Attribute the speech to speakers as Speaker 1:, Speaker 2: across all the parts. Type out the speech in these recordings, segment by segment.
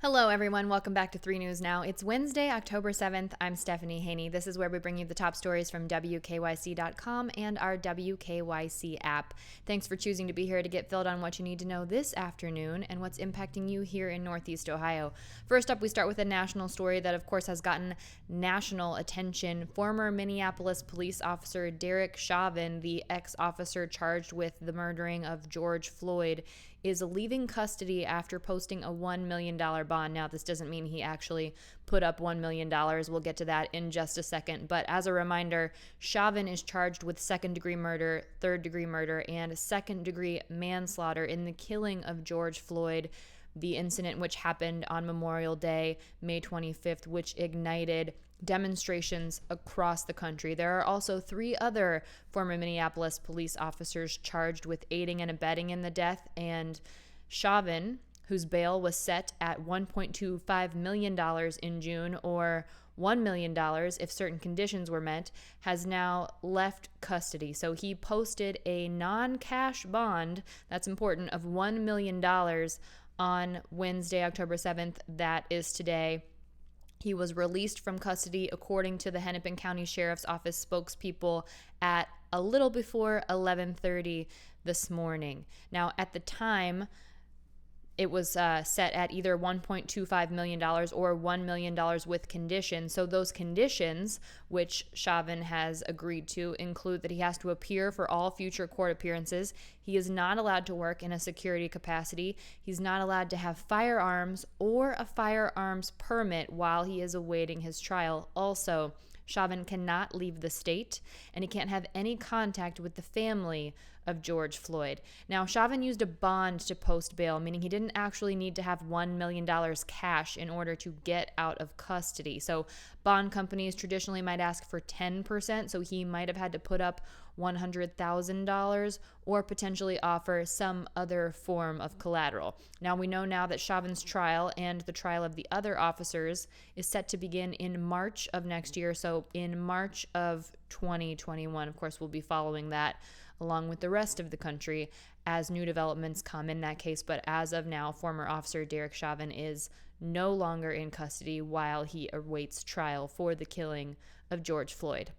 Speaker 1: Hello, everyone. Welcome back to 3 News Now. It's Wednesday, October 7th. I'm Stephanie Haney. This is where we bring you the top stories from WKYC.com and our WKYC app. Thanks for choosing to be here to get filled on what you need to know this afternoon and what's impacting you here in Northeast Ohio. First up, we start with a national story that, of course, has gotten national attention. Former Minneapolis police officer Derek Chauvin, the ex-officer charged with the murdering of George Floyd, is leaving custody after posting a $1 million bond. Now, this doesn't mean he actually put up $1 million. We'll get to that in just a second. But as a reminder, Chauvin is charged with second-degree murder, third-degree murder, and second-degree manslaughter in the killing of George Floyd, the incident which happened on Memorial Day, May 25th, which ignited demonstrations across the country. There are also 3 other former Minneapolis police officers charged with aiding and abetting in the death, and Chauvin, whose bail was set at $1.25 million in June, or $1 million if certain conditions were met, has now left custody. So he posted a non-cash bond, that's important, of $1 million on Wednesday, October 7th. That is today. He was released from custody, according to the Hennepin County Sheriff's Office spokespeople, at a little before 11:30 this morning. Now, at the time, it was set at either $1.25 million or $1 million with conditions. So those conditions, which Chauvin has agreed to, include that he has to appear for all future court appearances. He is not allowed to work in a security capacity. He's not allowed to have firearms or a firearms permit while he is awaiting his trial. Also, Chauvin cannot leave the state, and he can't have any contact with the family of George Floyd. Now, Chauvin used a bond to post bail, meaning he didn't actually need to have $1 million cash in order to get out of custody. So bond companies traditionally might ask for 10%, so he might have had to put up $100,000 or potentially offer some other form of collateral. Now, we know now that Chauvin's trial and the trial of the other officers is set to begin in March of next year, so in March of 2021. Of course, we'll be following that along with the rest of the country as new developments come in that case. But as of now, former officer Derek Chauvin is no longer in custody while he awaits trial for the killing of George Floyd.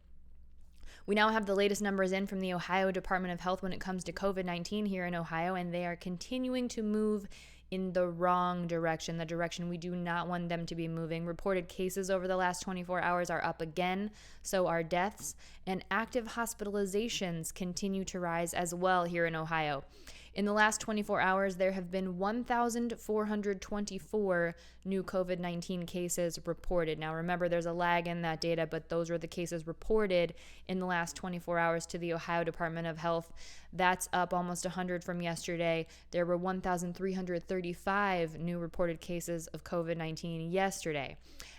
Speaker 1: We now have the latest numbers in from the Ohio Department of Health when it comes to COVID-19 here in Ohio, and they are continuing to move in the wrong direction, the direction we do not want them to be moving. Reported cases over the last 24 hours are up again, so are deaths, and active hospitalizations continue to rise as well here in Ohio. In the last 24 hours, there have been 1,424 new COVID-19 cases reported. Now, remember, there's a lag in that data, but those were the cases reported in the last 24 hours to the Ohio Department of Health. That's up almost 100 from yesterday. There were 1,335 new reported cases of COVID-19 yesterday.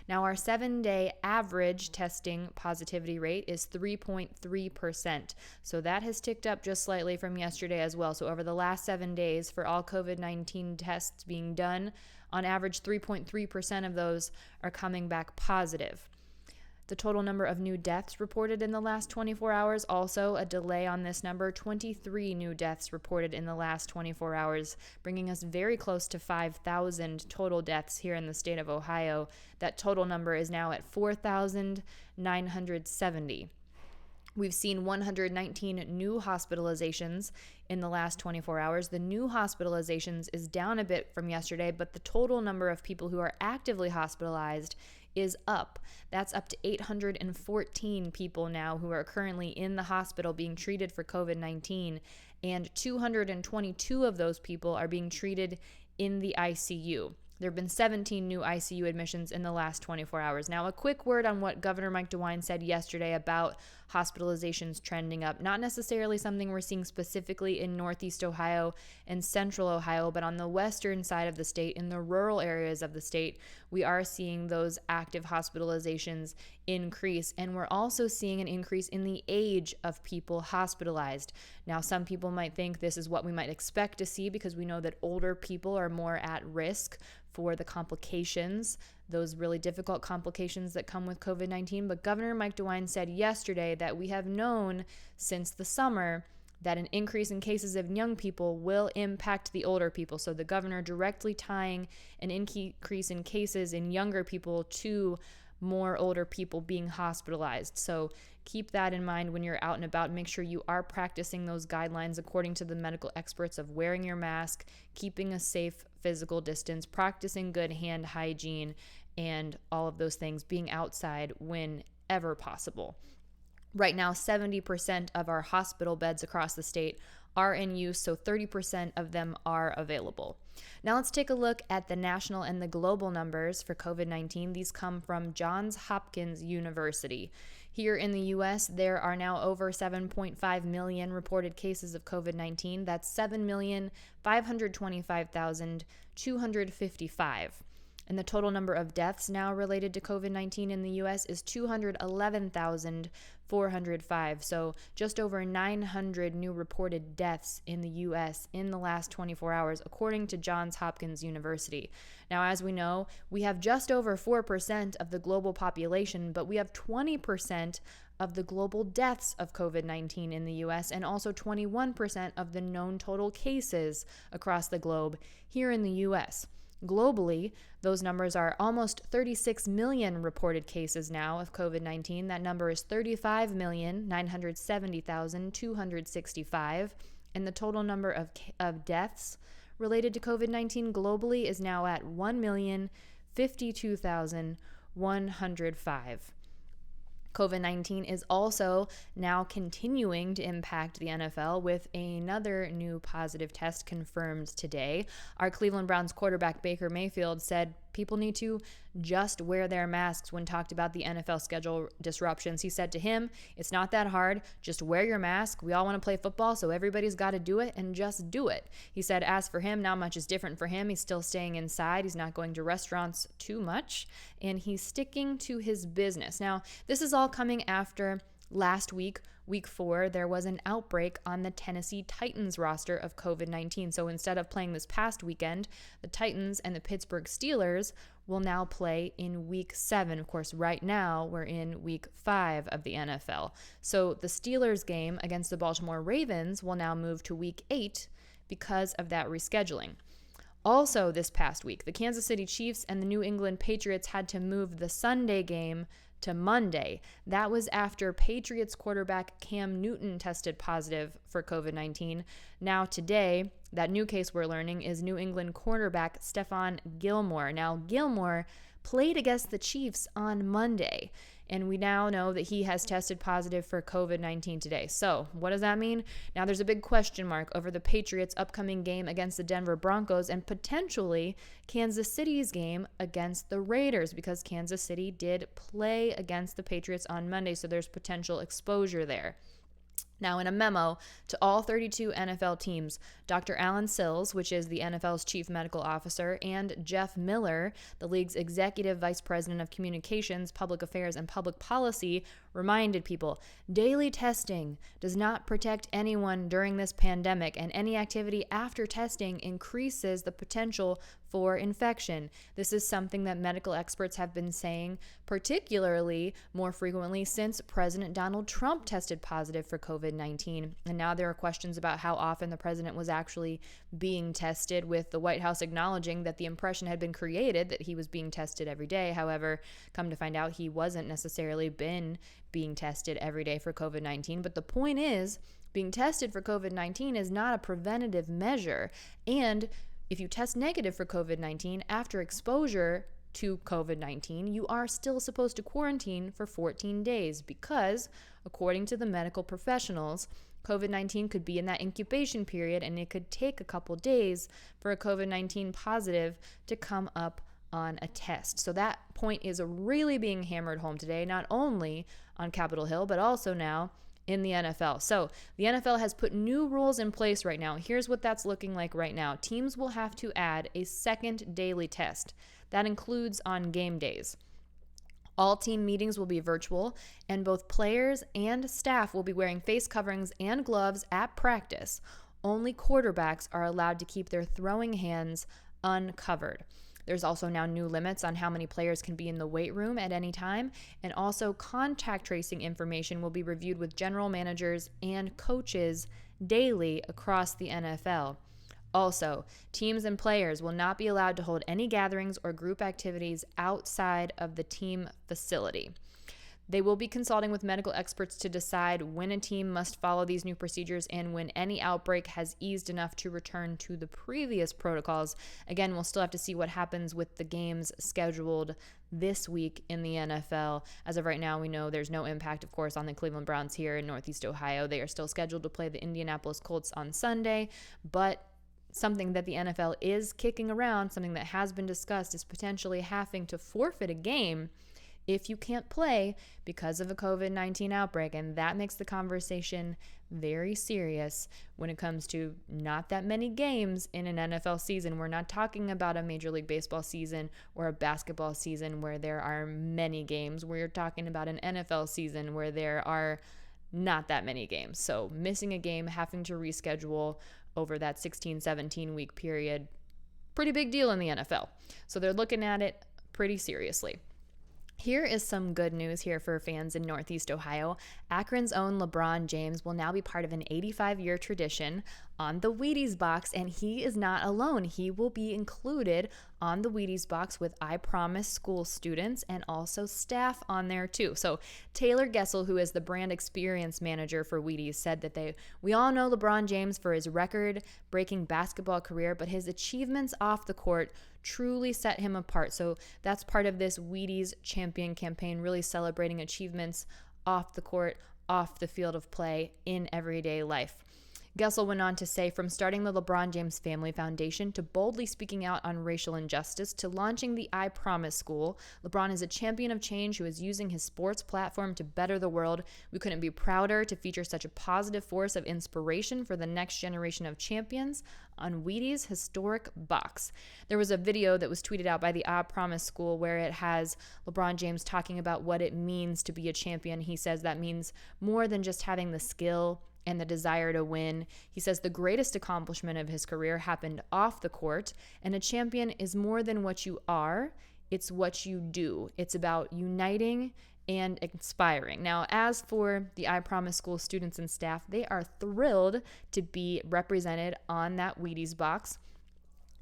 Speaker 1: Now, our 7-day average testing positivity rate is 3.3%. So that has ticked up just slightly from yesterday as well. So over the last 7 days, for all COVID-19 tests being done, on average, 3.3% of those are coming back positive. The total number of new deaths reported in the last 24 hours, also a delay on this number, 23 new deaths reported in the last 24 hours, bringing us very close to 5,000 total deaths here in the state of Ohio. That total number is now at 4,970. We've seen 119 new hospitalizations in the last 24 hours. The new hospitalizations is down a bit from yesterday, but the total number of people who are actively hospitalized is up. That's up to 814 people now who are currently in the hospital being treated for COVID-19, and 222 of those people are being treated in the ICU. There have been 17 new ICU admissions in the last 24 hours. Now, a quick word on what Governor Mike DeWine said yesterday about hospitalizations trending up. Not necessarily something we're seeing specifically in Northeast Ohio and Central Ohio, but on the western side of the state, in the rural areas of the state, we are seeing those active hospitalizations increase. And we're also seeing an increase in the age of people hospitalized. Now, some people might think this is what we might expect to see because we know that older people are more at risk for the complications, those really difficult complications that come with COVID-19. But Governor Mike DeWine said yesterday that we have known since the summer that an increase in cases of young people will impact the older people. So the governor directly tying an increase in cases in younger people to more older people being hospitalized. So keep that in mind when you're out and about. Make sure you are practicing those guidelines according to the medical experts of wearing your mask, keeping a safe physical distance, practicing good hand hygiene, and all of those things, being outside whenever possible. Right now, 70% of our hospital beds across the state are in use, so 30% of them are available. Now let's take a look at the national and the global numbers for COVID-19. These come from Johns Hopkins University. Here in the U.S., there are now over 7.5 million reported cases of COVID-19. That's 7,525,255. And the total number of deaths now related to COVID-19 in the U.S. is 211,405. So just over 900 new reported deaths in the U.S. in the last 24 hours, according to Johns Hopkins University. Now, as we know, we have just over 4% of the global population, but we have 20% of the global deaths of COVID-19 in the U.S. and also 21% of the known total cases across the globe here in the U.S. Globally, those numbers are almost 36 million reported cases now of COVID-19. That number is 35,970,265. And the total number of deaths related to COVID-19 globally is now at 1,052,105. COVID-19 is also now continuing to impact the NFL with another new positive test confirmed today. Our Cleveland Browns quarterback Baker Mayfield said people need to just wear their masks when talked about the NFL schedule disruptions. He said to him, "It's not that hard. Just wear your mask. We all want to play football, so everybody's got to do it, and just do it." He said as for him, not much is different for him. He's still staying inside. He's not going to restaurants too much, and he's sticking to his business. Now, this is all coming after last week, week 4, there was an outbreak on the Tennessee Titans roster of COVID-19. So instead of playing this past weekend, the Titans and the Pittsburgh Steelers will now play in week 7. Of course, right now we're in week 5 of the NFL. So the Steelers game against the Baltimore Ravens will now move to week 8 because of that rescheduling. Also this past week, the Kansas City Chiefs and the New England Patriots had to move the Sunday game to Monday. That was after Patriots quarterback Cam Newton tested positive for COVID-19. Now today, that new case we're learning is New England cornerback Stephon Gilmore. Now Gilmore played against the Chiefs on Monday, and we now know that he has tested positive for COVID-19 today. So what does that mean? Now there's a big question mark over the Patriots' upcoming game against the Denver Broncos and potentially Kansas City's game against the Raiders, because Kansas City did play against the Patriots on Monday, so there's potential exposure there. Now, in a memo to all 32 NFL teams, Dr. Alan Sills, which is the NFL's chief medical officer, and Jeff Miller, the league's executive vice president of communications, public affairs, and public policy, reminded people, daily testing does not protect anyone during this pandemic, and any activity after testing increases the potential for infection. This is something that medical experts have been saying, particularly more frequently since President Donald Trump tested positive for COVID-19. And now there are questions about how often the president was actually being tested, with the White House acknowledging that the impression had been created that he was being tested every day. However, come to find out, he wasn't necessarily been being tested every day for COVID-19. But the point is, being tested for COVID-19 is not a preventative measure. And if you test negative for COVID-19 after exposure to COVID-19, you are still supposed to quarantine for 14 days because, according to the medical professionals, COVID-19 could be in that incubation period, and it could take a couple days for a COVID-19 positive to come up on a test. So that point is really being hammered home today, not only on Capitol Hill, but also now in the NFL. So the NFL has put new rules in place right now. Here's what that's looking like right now. Teams will have to add a second daily test. That includes on game days. All team meetings will be virtual, and both players and staff will be wearing face coverings and gloves at practice. Only quarterbacks are allowed to keep their throwing hands uncovered. There's also now new limits on how many players can be in the weight room at any time, and also contact tracing information will be reviewed with general managers and coaches daily across the NFL. Also, teams and players will not be allowed to hold any gatherings or group activities outside of the team facility. They will be consulting with medical experts to decide when a team must follow these new procedures and when any outbreak has eased enough to return to the previous protocols. Again, we'll still have to see what happens with the games scheduled this week in the NFL. As of right now, we know there's no impact, of course, on the Cleveland Browns here in Northeast Ohio. They are still scheduled to play the Indianapolis Colts on Sunday, but something that the NFL is kicking around, something that has been discussed, is potentially having to forfeit a game if you can't play because of a COVID-19 outbreak. And that makes the conversation very serious when it comes to not that many games in an NFL season. We're not talking about a Major League Baseball season or a basketball season where there are many games. We're talking about an NFL season where there are not that many games. So missing a game, having to reschedule over that 16, 17-week period, pretty big deal in the NFL. So they're looking at it pretty seriously. Here is some good news here for fans in Northeast Ohio. Akron's own LeBron James will now be part of an 85-year tradition on the Wheaties Box, and he is not alone. He will be included on the Wheaties Box with iPromise school students and also staff on there too. So Taylor Gessel, who is the brand experience manager for Wheaties, said that we all know LeBron James for his record-breaking basketball career, but his achievements off the court truly set him apart. So that's part of this Wheaties Champion campaign, really celebrating achievements off the court, off the field of play, in everyday life. Gessel went on to say, from starting the LeBron James Family Foundation to boldly speaking out on racial injustice to launching the iPromise School, LeBron is a champion of change who is using his sports platform to better the world. We couldn't be prouder to feature such a positive force of inspiration for the next generation of champions on Wheaties' historic box. There was a video that was tweeted out by the iPromise School where it has LeBron James talking about what it means to be a champion. He says that means more than just having the skill and the desire to win. He says the greatest accomplishment of his career happened off the court, and a champion is more than what you are, it's what you do. It's about uniting and inspiring. Now, as for the iPromise School students and staff, they are thrilled to be represented on that Wheaties Box.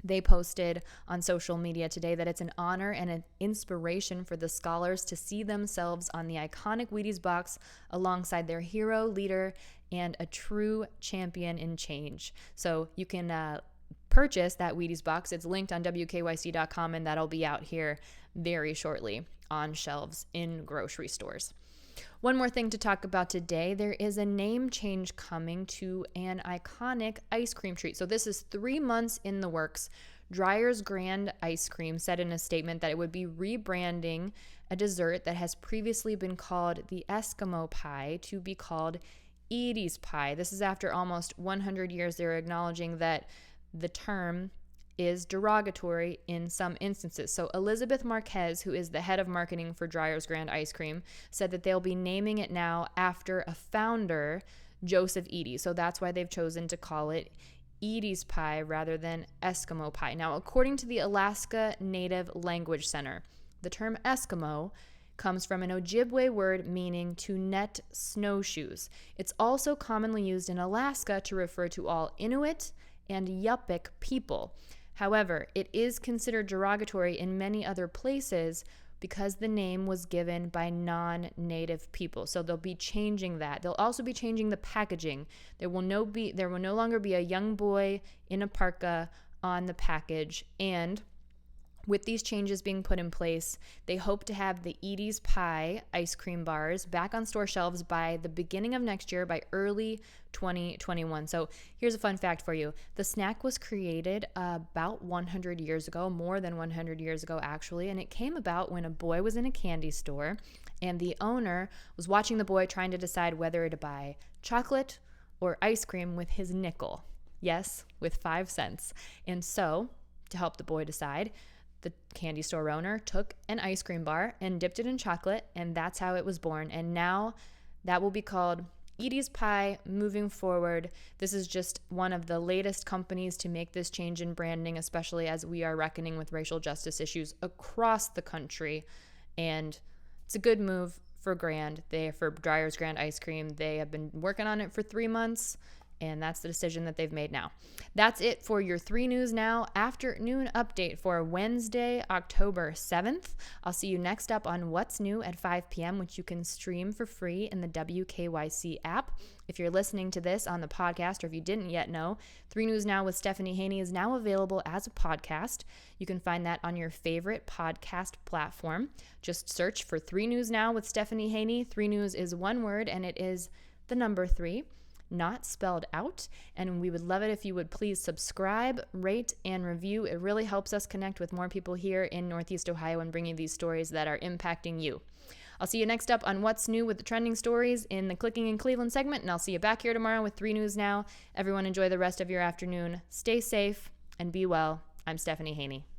Speaker 1: They posted on social media today that it's an honor and an inspiration for the scholars to see themselves on the iconic Wheaties Box alongside their hero, leader, and a true champion in change. So you can purchase that Wheaties Box. It's linked on WKYC.com, and that'll be out here very shortly on shelves in grocery stores. One more thing to talk about today. There is a name change coming to an iconic ice cream treat. So this is 3 months in the works. Dreyer's Grand Ice Cream said in a statement that it would be rebranding a dessert that has previously been called the Eskimo Pie to be called Wheaties Pie. This is after almost 100 years. They're acknowledging that the term is derogatory in some instances. So Elizabeth Marquez, who is the head of marketing for Dreyer's Grand Ice Cream, said that they'll be naming it now after a founder, Joseph Eady. So that's why they've chosen to call it Wheaties Pie rather than Eskimo Pie. Now, according to the Alaska Native Language Center, the term Eskimo comes from an Ojibwe word meaning to net snowshoes. It's also commonly used in Alaska to refer to all Inuit and Yupik people. However, it is considered derogatory in many other places because the name was given by non-native people. So they'll be changing that. They'll also be changing the packaging. There will no longer be a young boy in a parka on the package. And with these changes being put in place, they hope to have the Wheaties Pie ice cream bars back on store shelves by the beginning of next year, by early 2021. So here's a fun fact for you. The snack was created about 100 years ago, more than 100 years ago actually, and it came about when a boy was in a candy store and the owner was watching the boy trying to decide whether to buy chocolate or ice cream with his nickel. Yes, with 5 cents. And so, to help the boy decide, the candy store owner took an ice cream bar and dipped it in chocolate, and that's how it was born. And now that will be called Wheaties Pie moving forward. This is just one of the latest companies to make this change in branding, especially as we are reckoning with racial justice issues across the country. And it's a good move for Dreyer's Grand Ice Cream. They have been working on it for 3 months, And that's the decision that they've made now. That's it for your 3 News Now afternoon update for Wednesday, October 7th. I'll see you next up on What's New at 5 p.m., which you can stream for free in the WKYC app. If you're listening to this on the podcast, or if you didn't yet know, 3 News Now with Stephanie Haney is now available as a podcast. You can find that on your favorite podcast platform. Just search for 3 News Now with Stephanie Haney. 3 News is one word, and it is the number 3. Not spelled out, and we would love it if you would please subscribe, rate, and review. It really helps us connect with more people here in Northeast Ohio and bring you these stories that are impacting you. I'll see you next up on What's New with the trending stories in the Clicking in Cleveland segment, and I'll see you back here tomorrow with 3 News Now. Everyone enjoy the rest of your afternoon. Stay safe and be well. I'm Stephanie Haney.